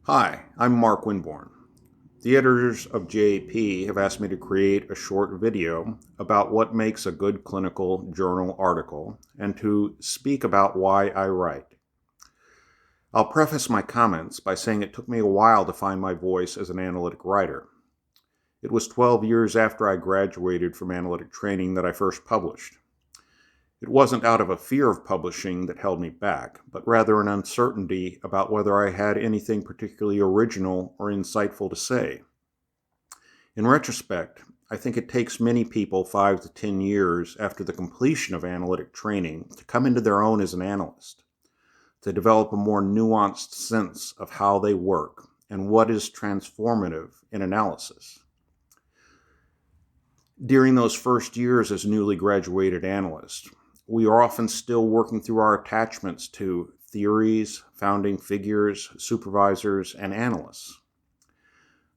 Hi, I'm Mark Winborn. The editors of JAP have asked me to create a short video about what makes a good clinical journal article and to speak about why I write. I'll preface my comments by saying it took me a while to find my voice as an analytic writer. It was 12 years after I graduated from analytic training that I first published. It wasn't out of a fear of publishing that held me back, but rather an uncertainty about whether I had anything particularly original or insightful to say. In retrospect, I think it takes many people 5 to 10 years after the completion of analytic training to come into their own as an analyst, to develop a more nuanced sense of how they work and what is transformative in analysis. During those first years as newly graduated analysts, we are often still working through our attachments to theories, founding figures, supervisors, and analysts.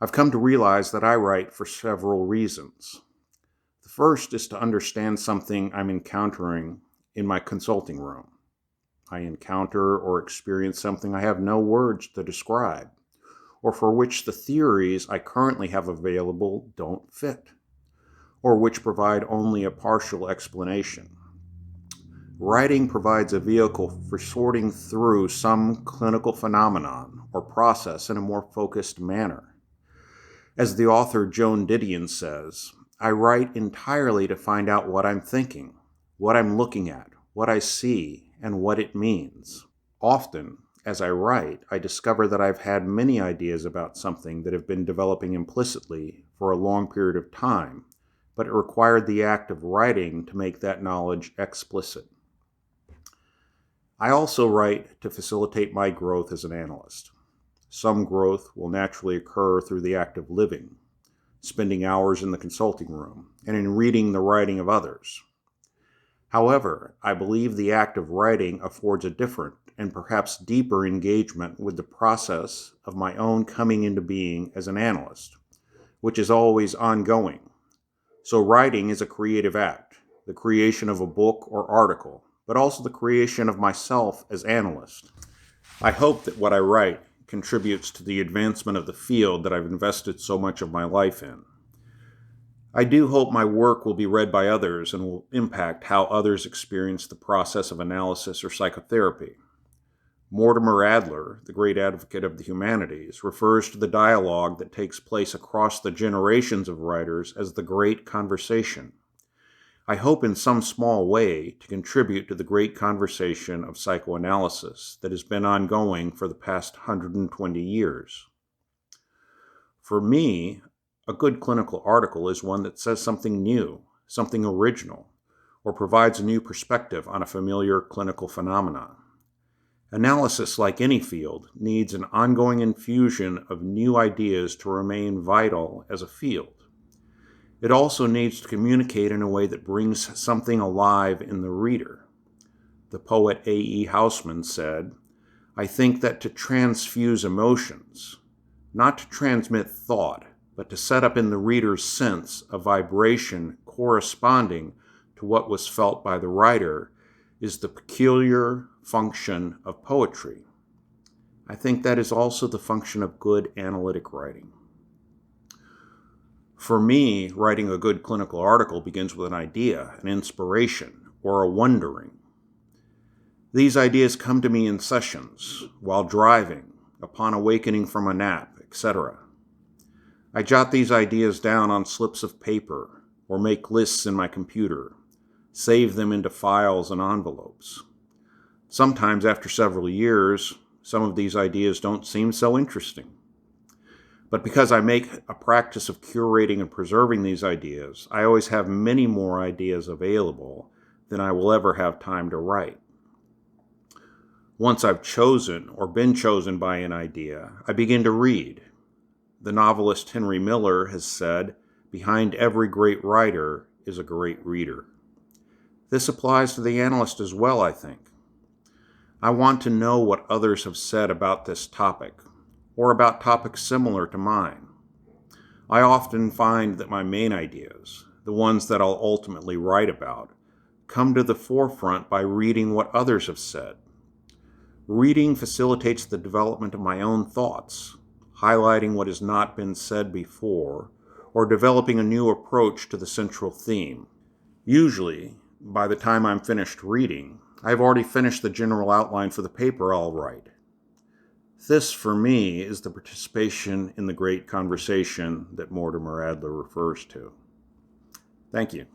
I've come to realize that I write for several reasons. The first is to understand something I'm encountering in my consulting room. I encounter or experience something I have no words to describe, or for which the theories I currently have available don't fit, or which provide only a partial explanation. Writing provides a vehicle for sorting through some clinical phenomenon or process in a more focused manner. As the author Joan Didion says, I write entirely to find out what I'm thinking, what I'm looking at, what I see, and what it means. Often, as I write, I discover that I've had many ideas about something that have been developing implicitly for a long period of time, but it required the act of writing to make that knowledge explicit. I also write to facilitate my growth as an analyst. Some growth will naturally occur through the act of living, spending hours in the consulting room, and in reading the writing of others. However, I believe the act of writing affords a different and perhaps deeper engagement with the process of my own coming into being as an analyst, which is always ongoing. So writing is a creative act, the creation of a book or article, but also the creation of myself as analyst. I hope that what I write contributes to the advancement of the field that I've invested so much of my life in. I do hope my work will be read by others and will impact how others experience the process of analysis or psychotherapy. Mortimer Adler, the great advocate of the humanities, refers to the dialogue that takes place across the generations of writers as the great conversation. I hope in some small way to contribute to the great conversation of psychoanalysis that has been ongoing for the past 120 years. For me, a good clinical article is one that says something new, something original, or provides a new perspective on a familiar clinical phenomenon. Analysis, like any field, needs an ongoing infusion of new ideas to remain vital as a field. It also needs to communicate in a way that brings something alive in the reader. The poet A.E. Housman said, I think that to transfuse emotions, not to transmit thought, but to set up in the reader's sense a vibration corresponding to what was felt by the writer, is the peculiar function of poetry. I think that is also the function of good analytic writing. For me, writing a good clinical article begins with an idea, an inspiration, or a wondering. These ideas come to me in sessions, while driving, upon awakening from a nap, etc. I jot these ideas down on slips of paper, or make lists in my computer, save them into files and envelopes. Sometimes after several years, some of these ideas don't seem so interesting. But because I make a practice of curating and preserving these ideas, I always have many more ideas available than I will ever have time to write. Once I've chosen or been chosen by an idea, I begin to read. The novelist Henry Miller has said, behind every great writer is a great reader. This applies to the analyst as well, I think. I want to know what others have said about this topic, or about topics similar to mine. I often find that my main ideas, the ones that I'll ultimately write about, come to the forefront by reading what others have said. Reading facilitates the development of my own thoughts, highlighting what has not been said before, or developing a new approach to the central theme. Usually, by the time I'm finished reading, I've already finished the general outline for the paper I'll write. This, for me, is the participation in the great conversation that Mortimer Adler refers to. Thank you.